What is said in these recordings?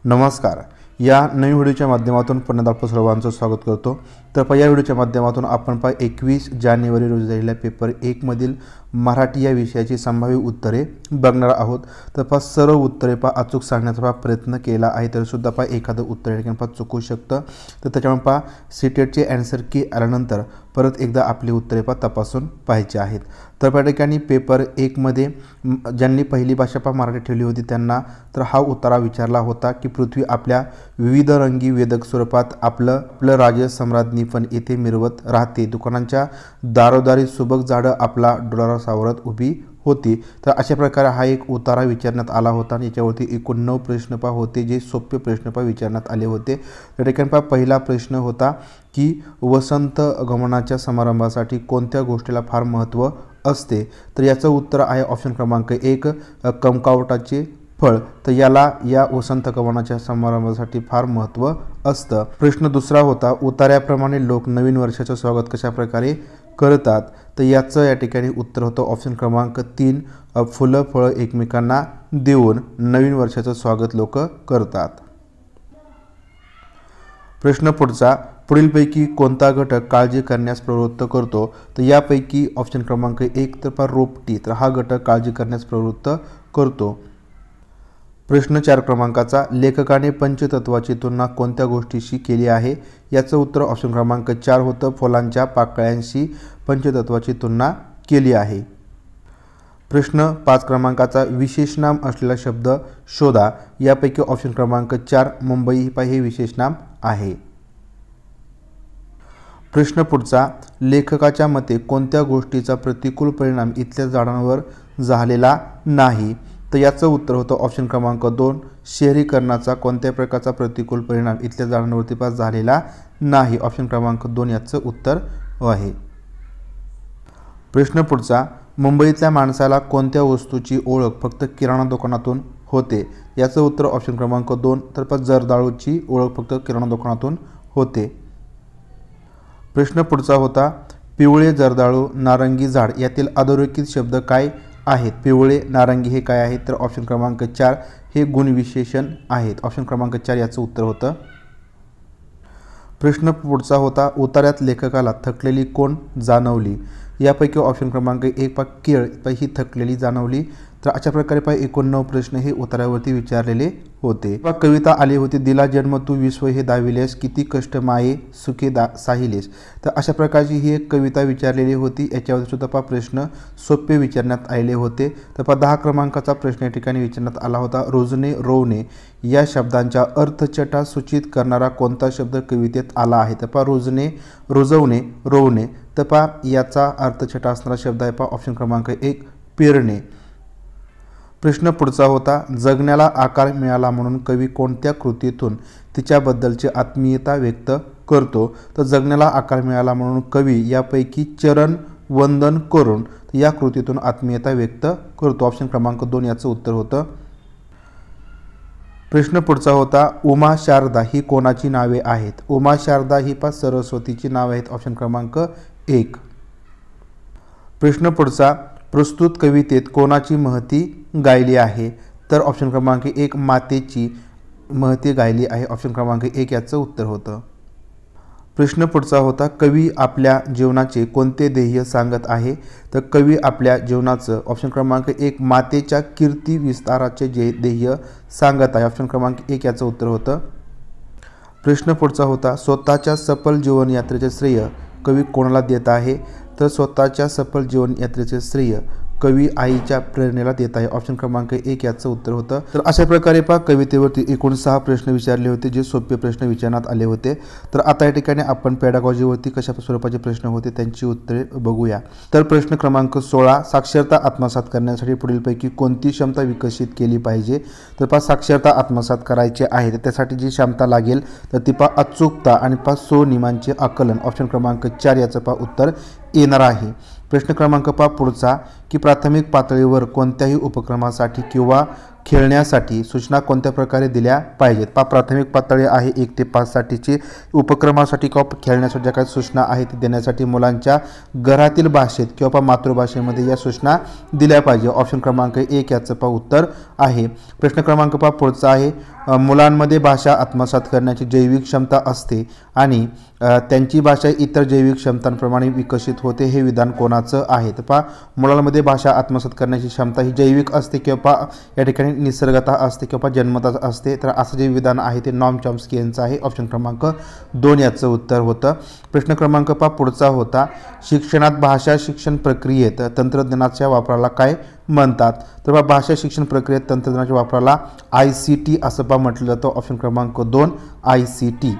नमस्कार. या नवीन व्हिडिओच्या माध्यमातून पुन्हा आपलं सर्वांचं स्वागत करतो. तर या व्हिडिओच्या माध्यमातून आपण 21 जानेवारी रोजी झालेल्या पेपर 1 मधील मराठी या विषयाची संभाव्य उत्तरे बघणार आहोत. तर सर्व उत्तरे अचूक सांगण्याचा प्रयत्न केला आहे, तर सुद्धा एखादं उत्तर या ठिकाणी चुकू शकतं. तर त्याच्यामुळे सीटेटचे आन्सर की आल्यानंतर परत एकदा आपली उत्तरे तपासून पाहायची आहेत. तर त्या ठिकाणी पेपर 1 मध्ये ज्यांनी पहिली भाषा मराठी ठेवली होती त्यांना तर हा उतारा विचारला होता की पृथ्वी आपल्या विविध रंगी वेदक स्वरूपात आपलं राज्य सम्राज्ञी पण येथे मिरवत राहते. दुकानांच्या दारोदारी सुबक झाडं आपला डोलारा सावरत उभी होती. तर अशा प्रकारे हा एक उतारा विचारण्यात आला होता आणि याच्यावरती एकूण 9 प्रश्न होते, जे सोपे प्रश्न विचारण्यात आले होते. त्या ठिकाणी पहिला प्रश्न होता की वसंत गमनाच्या समारंभासाठी कोणत्या गोष्टीला फार महत्त्व असते. तर याचं उत्तर आहे ऑप्शन क्रमांक 1 कंकावटाचे फळ. तर या वसंत गमनाच्या समारंभासाठी फार महत्त्व असतं. प्रश्न दुसरा होता उतार्याप्रमाणे लोक नवीन वर्षाचं स्वागत कशा प्रकारे करतात. तर याचं या ठिकाणी उत्तर होतं ऑप्शन क्रमांक 3 फुलं फळं एकमेकांना देऊन नवीन वर्षाचं स्वागत लोक करतात. प्रश्न पुढचा पुढीलपैकी कोणता घटक काळजी करण्यास प्रवृत्त करतो. तर यापैकी ऑप्शन क्रमांक 1 तर रोपटी, तर हा घटक काळजी करण्यास प्रवृत्त करतो. प्रश्न 4 क्रमांकाचा लेखकाने पंचतत्वाची तुलना कोणत्या गोष्टीशी केली आहे. याचं उत्तर ऑप्शन क्रमांक 4 होतं फुलांच्या पाकळ्यांशी पंचतत्वाची तुलना केली आहे. प्रश्न 5 क्रमांकाचा विशेषनाम असलेला शब्द शोधा. यापैकी ऑप्शन क्रमांक 4 मुंबई हे विशेषनाम आहे. प्रश्न पुढचा लेखकाच्या मते कोणत्या गोष्टीचा प्रतिकूल परिणाम इथल्या झाडांवर झालेला नाही. तर याचं उत्तर होतं ऑप्शन क्रमांक 2 शहरीकरणाचा कोणत्या प्रकारचा प्रतिकूल परिणाम इथल्या झाडांवरती झालेला नाही. ऑप्शन क्रमांक 2 याचं उत्तर आहे. प्रश्न पुढचा मुंबईतल्या माणसाला कोणत्या वस्तूची ओळख फक्त किराणा दुकानातून होते. याचं उत्तर ऑप्शन क्रमांक 2 तर जर्दाळूची ओळख फक्त किराणा दुकानातून होते. प्रश्न पुढचा होता पिवळे जर्दाळू नारंगी झाड यातील अधोरेखित शब्द काय आहेत. पिवळे नारंगी हे काय आहेत. तर ऑप्शन क्रमांक 4 हे गुणविशेषण आहेत. ऑप्शन क्रमांक 4 याचं उत्तर होतं. प्रश्न पुढचा होता उतार्यात लेखकाला थकलेली कोण जाणवली. यापैकी ऑप्शन क्रमांक 1 केळ ही थकलेली जाणवली. तर अशा प्रकारे एकूण 9 प्रश्न हे उतार्यावरती विचारलेले होते. कविता आली होती दिला जन्म तू विश्व हे दाविलेस किती कष्ट माये सुखे साहिलेस. तर अशा प्रकारची ही एक कविता विचारलेली होती. याच्यावर सुद्धा प्रश्न सोपे विचारण्यात आलेले होते. तर 10 क्रमांकाचा प्रश्न या ठिकाणी विचारण्यात आला होता रुजणे रोवणे या शब्दांच्या अर्थछटा सूचित करणारा कोणता शब्द कवितेत आला आहे. तर रुजणे रुजवणे रोवणे. तर याचा अर्थछटा असणारा शब्द आहे ऑप्शन क्रमांक 1 पेरणे. प्रश्न पुढचा होता जगण्याला आकार मिळाला म्हणून कवी कोणत्या कृतीतून तिच्याबद्दलची आत्मीयता व्यक्त करतो. तर जगण्याला आकार मिळाला म्हणून कवी यापैकी चरण वंदन करून या कृतीतून आत्मीयता व्यक्त करतो. ऑप्शन क्रमांक 2 याचं उत्तर होतं. प्रश्न पुढचा होता उमा शारदा ही कोणाची नावे आहेत. उमा शारदा ही सरस्वतीची नावे आहेत. ऑप्शन क्रमांक 1. प्रश्न पुढचा प्रस्तुत कवितेत कोणाची महती गायली आहे. तर ऑप्शन क्रमांक 1 मातेची महती गायली आहे. ऑप्शन क्रमांक 1 याचं उत्तर होतं. प्रश्न पुढचा होता कवी आपल्या जीवनाचे कोणते ध्येय सांगत आहे. तर कवी आपल्या जीवनाचं ऑप्शन क्रमांक 1 मातेच्या कीर्ती विस्ताराचे ध्येय सांगत आहे. ऑप्शन क्रमांक 1 याचं उत्तर होतं. प्रश्न पुढचा होता स्वतःच्या सफल जीवनयात्रेचे श्रेय कवी कोणाला देत आहे. तर स्वतःच्या सफल जीवनयात्रेचे श्रेय कवी आईच्या प्रेरणेला देत आहे. ऑप्शन क्रमांक 1 याचं उत्तर होतं. तर अशा प्रकारे कवितेवरती एकूण 6 प्रश्न विचारले होते, जे सोपे प्रश्न विचारण्यात आले होते. तर आता या ठिकाणी आपण पेडागॉजीवरती कशा स्वरूपाचे प्रश्न होते त्यांची उत्तरे बघूया. तर प्रश्न क्रमांक 16 साक्षरता आत्मसात करण्यासाठी पुढीलपैकी कोणती क्षमता विकसित केली पाहिजे. तर साक्षरता आत्मसात करायची आहे तर त्यासाठी जी क्षमता लागेल तर ती अचूकता आणि 100 नियमांचे आकलन. ऑप्शन क्रमांक 4 याचं उत्तर येणार आहे. प्रश्न क्रमांक पुढचा की प्राथमिक पातळीवर कोणत्याही उपक्रमासाठी किंवा खेळण्यासाठी सूचना कोणत्या प्रकारे दिल्या पाहिजेत. प्राथमिक पातळी आहे 1 ते 5 साठीची. उपक्रमासाठी किंवा खेळण्यासाठी ज्या काही सूचना आहेत ते देण्यासाठी मुलांच्या घरातील भाषेत किंवा मातृभाषेमध्ये या सूचना दिल्या पाहिजे. ऑप्शन क्रमांक 1 याचं उत्तर आहे. प्रश्न क्रमांक पुढचा आहे मुलांमध्ये भाषा आत्मसात करण्याची जैविक क्षमता असते आणि त्यांची भाषा इतर जैविक क्षमतांप्रमाणे विकसित होते, हे विधान कोणाचं आहे? तर पहा, मुलांमध्ये भाषा आत्मसात करण्याची क्षमता ही जैविक असते किंवा या ठिकाणी निसर्गतः असते किंवा जन्मतः असते. तर असं जे विधान आहे ते नॉम चॉम्स्की यांचं आहे. ऑप्शन क्रमांक 2 याचं उत्तर होतं. प्रश्न क्रमांक पुढचा होता, शिक्षणात भाषा शिक्षण प्रक्रियेत तंत्रज्ञानाच्या वापराला काय म्हणतात? तर भाषा शिक्षण प्रक्रियेत तंत्रज्ञानाच्या वापराला ICT असं म्हटलं जातं. ऑप्शन क्रमांक 2 ICT.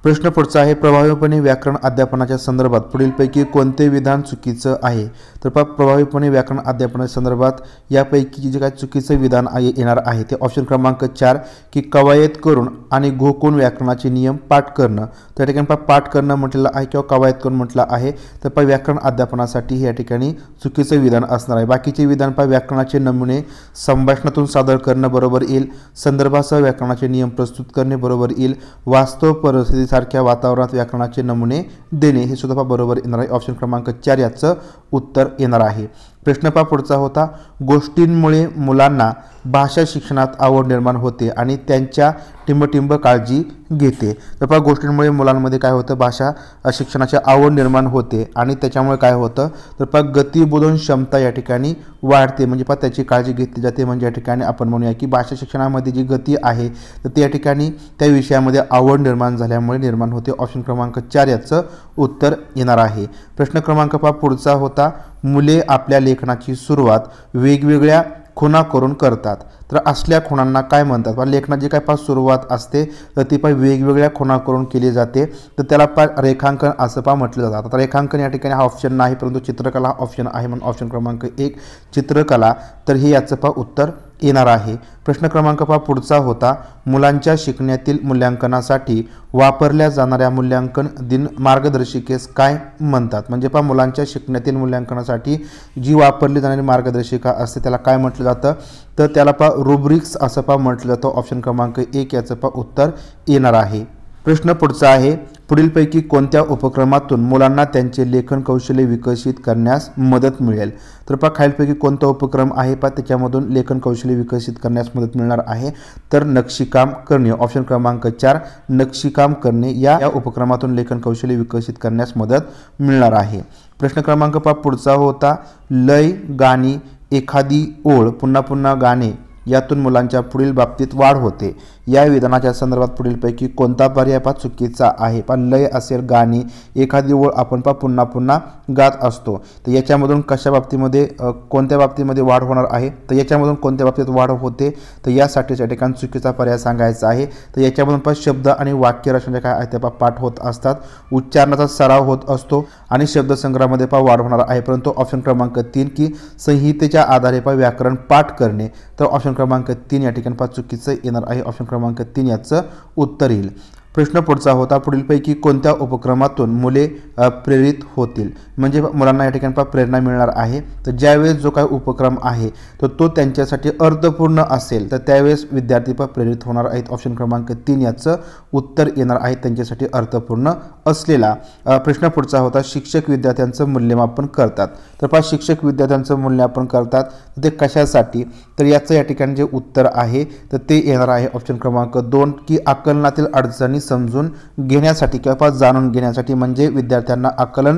प्रश्न पुढचा आहे, प्रभावीपणे व्याकरण अध्यापनाच्या संदर्भात पुढीलपैकी कोणते विधान चुकीचं आहे? तर प्रभावीपणे व्याकरण अध्यापनाच्या संदर्भात यापैकी जे काही चुकीचं विधान येणार आहे ते ऑप्शन क्रमांक 4 की कवायत करून आणि घोकून व्याकरणाचे नियम पाठ करणं. तर या ठिकाणी पाठ करणं म्हटलेलं आहे किंवा कवायत करून म्हटलं आहे. तर व्याकरण अध्यापनासाठी या ठिकाणी चुकीचं विधान असणार आहे. बाकीचे विधान व्याकरणाचे नमुने संभाषणातून सादर करणं बरोबर येईल, संदर्भासह व्याकरणाचे नियम प्रस्तुत करणे बरोबर येईल, वास्तव परिस्थिती सारख्या वातावरणात व्याकरणाचे नमुने देणे हे सुद्धा बरोबर येणार आहे. ऑप्शन क्रमांक 4 याचं उत्तर येणार आहे. प्रश्न पुढचा होता, गोष्टींमुळे मुलांना भाषा शिक्षणात आवड निर्माण होते आणि त्यांच्या टिंबटिंब काळजी घेते. तर गोष्टींमुळे मुलांमध्ये काय होतं, भाषा शिक्षणाची आवड निर्माण होते आणि त्याच्यामुळे काय होतं, तर गतिबोधन क्षमता या ठिकाणी वाढते, म्हणजे त्याची काळजी घेतली जाते. म्हणजे या ठिकाणी आपण म्हणूया की भाषा शिक्षणामध्ये जी गती आहे तर त्या ठिकाणी त्या विषयामध्ये आवड निर्माण झाल्यामुळे निर्माण होते. ऑप्शन क्रमांक 4 याचं उत्तर येणार आहे. प्रश्न क्रमांक पुढचा होता, मुले आपल्या लेखनाची सुरुवात वेगवेगळ्या खुणा करून करतात. तर असल्या खुणांना काय म्हणतात? लेखनाची काय सुरुवात असते तर ती वेगवेगळ्या खुणा करून केली जाते, तर त्याला रेखांकन असं म्हटलं जातं. आता रेखांकन या ठिकाणी हा ऑप्शन नाही, परंतु चित्रकला हा ऑप्शन आहे. म्हणून ऑप्शन क्रमांक 1 चित्रकला, तर हे याचं उत्तर येणार आहे. प्रश्न क्रमांक पुढचा होता, मुलांच्या शिकण्यातील मूल्यांकनासाठी वापरल्या जाणाऱ्या मूल्यांकन दिन मार्गदर्शिकेस काय म्हणतात? म्हणजे मुलांच्या शिकण्यातील मूल्यांकनासाठी जी वापरली जाणारी मार्गदर्शिका असते त्याला काय म्हटलं जातं? तर त्याला रुब्रिक्स असं म्हटलं जातं. ऑप्शन क्रमांक 1 याचं उत्तर येणार आहे. प्रश्न पुढचा आहे, पुढीलपैकी कोणत्या उपक्रमातून मुलांना त्यांचे लेखन कौशल्य विकसित करण्यास मदत मिळेल? तर खालीलपैकी कोणता उपक्रम आहे त्याच्यामधून लेखन कौशल्य विकसित करण्यास मदत मिळणार आहे? तर नक्षीकाम करणे. ऑप्शन क्रमांक 4 नक्षीकाम करणे या उपक्रमातून लेखन कौशल्य विकसित करण्यास मदत मिळणार आहे. प्रश्न क्रमांक पुढचा होता, लय, गाणी, एखादी ओळ पुन्हा पुन्हा गाणे यातून मुलांच्या पुढील बाबतीत वाढ होते. या विधानाच्या संदर्भात पुढीलपैकी कोणता पर्याय चुकीचा आहे? लय असेल, गाणी, एखादी ओळ आपण पुन्हा पुन्हा गात असतो, तर याच्यामधून कशा बाबतीमध्ये कोणत्या बाबतीमध्ये वाढ होणार आहे? तर याच्यामधून कोणत्या बाबतीत वाढ होते? तर यासाठीच्या ठिकाणी चुकीचा पर्याय सांगायचा आहे. तर याच्यामधून शब्द आणि वाक्य रचना काय आहे ते पाठ होत असतात, उच्चारणाचा सराव होत असतो आणि शब्दसंग्रहामध्ये वाढ होणार आहे. परंतु ऑप्शन क्रमांक 3 की संहितेच्या आधारे व्याकरण पाठ करणे, तर ऑप्शन क्रमांक 3 या ठिकाणी चुकीचं येणार आहे. ऑप्शन क्रमांक 3 याचं उत्तर येईल. प्रश्न पुढचा होता, पुढीलपैकी कोणत्या उपक्रमातून मुले प्रेरित होतील? म्हणजे मुलांना या ठिकाणी प्रेरणा मिळणार आहे. तर ज्यावेळेस जो काही उपक्रम आहे तर तो त्यांच्यासाठी अर्थपूर्ण असेल तर त्यावेळेस विद्यार्थी प्रेरित होणार आहेत. ऑप्शन क्रमांक 3 याचं उत्तर येणार आहे, त्यांच्यासाठी अर्थपूर्ण असलेला. प्रश्न पुढचा होता, शिक्षक विद्यार्थ्यांचं मूल्यमापन करतात. तर शिक्षक विद्यार्थ्यांचं मूल्यमापन करतात ते कशासाठी? तर याचं या ठिकाणी जे उत्तर आहे तर ते येणार आहे ऑप्शन क्रमांक 2 की आकलनातील अडचणी समजून घेण्यासाठी किंवा जाणून घेण्यासाठी. म्हणजे विद्यार्थ्यांना आकलन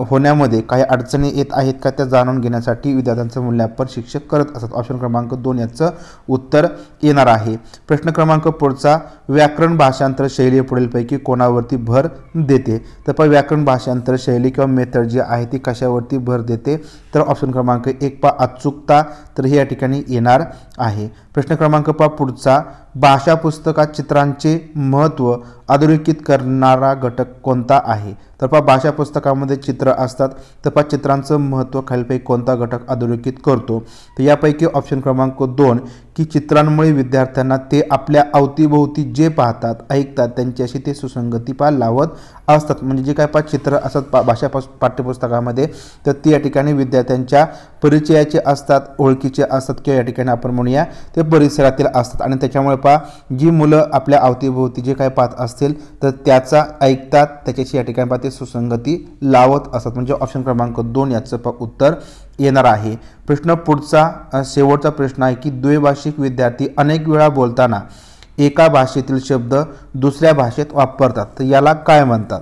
होण्यामध्ये काही अडचणी येत आहेत का त्या जाणून घेण्यासाठी विद्यार्थ्यांचं मूल्यमापन शिक्षक करत असतात. ऑप्शन क्रमांक 2 याचं उत्तर येणार आहे. प्रश्न क्रमांक पुढचा, व्याकरण भाषांतर शैली पुढीलपैकी कोणावरती भर देते? तर व्याकरण भाषांतर शैली किंवा मेथड जी आहे ती कशावरती भर देते? तर ऑप्शन क्रमांक 1 अचूकता, तर हे या ठिकाणी येणार आहे. प्रश्न क्रमांक पुढचा, भाषा पुस्तकात चित्रांचे महत्त्व अधोरेखित करणारा घटक कोणता आहे? तर भाषा पुस्तकामध्ये चित्र असतात, तर चित्रांचं महत्त्व खालीलपैकी कोणता घटक अधोरेखित करतो? तर यापैकी ऑप्शन क्रमांक 2 की चित्रांमुळे विद्यार्थ्यांना ते आपल्या अवतीभोवती जे पाहतात ऐकतात त्यांच्याशी ते सुसंगती लावत असतात. म्हणजे जे काय चित्र असतात भाषा पाठ्यपुस्तकामध्ये तर ती या ठिकाणी विद्यार्थ्यांच्या परिचयाचे असतात, ओळखीचे असतात किंवा या ठिकाणी आपण म्हणूया ते परिसरातील असतात. आणि त्याच्यामुळे जी मुलं आपल्या अवतीभोवती जे काय पाहत असतील तर त्याचा ऐकतात, त्याच्याशी या ठिकाणी ते सुसंगती लावत असतात. म्हणजे ऑप्शन क्रमांक 2 याचं उत्तर येणार आहे. प्रश्न पुढचा शेवटचा प्रश्न आहे की द्वैभाषिक विद्यार्थी अनेक वेळा बोलताना एका भाषेतील शब्द दुसऱ्या भाषेत वापरतात, तर याला काय म्हणतात?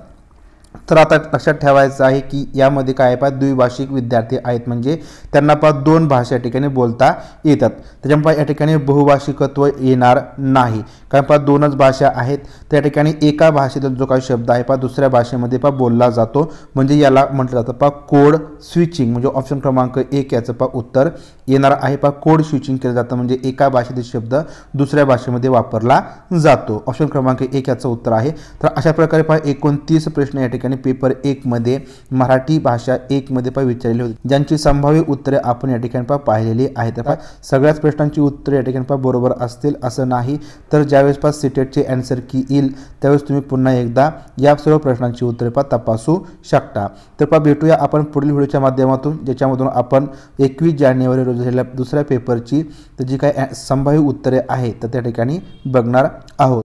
तर आता लक्षात ठेवायचं आहे की यामध्ये काय पहा द्विभाषिक विद्यार्थी आहेत, म्हणजे त्यांना पहा दोन भाषा या ठिकाणी बोलता येतात. त्याच्यामुळे या ठिकाणी बहुभाषिकत्व येणार नाही, कारण पहा दोनच भाषा आहेत. त्या ठिकाणी एका भाषेतील जो काही शब्द आहे पहा दुसऱ्या भाषेमध्ये पहा बोलला जातो, म्हणजे याला म्हटलं जातं पहा कोड स्विचिंग. म्हणजे ऑप्शन क्रमांक 1 याचं पहा उत्तर येणार आहे. पहा कोड स्विचिंग केलं जातं, म्हणजे एका भाषेतील शब्द दुसऱ्या भाषेमध्ये वापरला जातो. ऑप्शन क्रमांक 1 याचं उत्तर आहे. तर अशा प्रकारे पहा 29 प्रश्न या ठिकाणी पेपर 1 मध्ये मराठी भाषा 1 मध्ये पहा विचारलेले होते, ज्यांची संभाव्य उत्तरे आपण या ठिकाणी पहा पाहिलेली आहेत. पहा सगळ्याच प्रश्नांची उत्तरे या ठिकाणी पहा बरोबर असतील असं नाही, तर ज्यावेळेस पहा सीटेटचे आन्सर की येईल त्यावेळेस तुम्ही पुन्हा एकदा या सर्व प्रश्नांची उत्तरे पहा तपासू शकता. तर पहा भेटूया आपण पुढील व्हिडिओच्या माध्यमातून, ज्याच्यामधून आपण 21 जानेवारी रोजी झालेल्या दुसऱ्या पेपरची जी काही संभाव्य उत्तरे आहेत तर त्या ठिकाणी बघणार आहोत.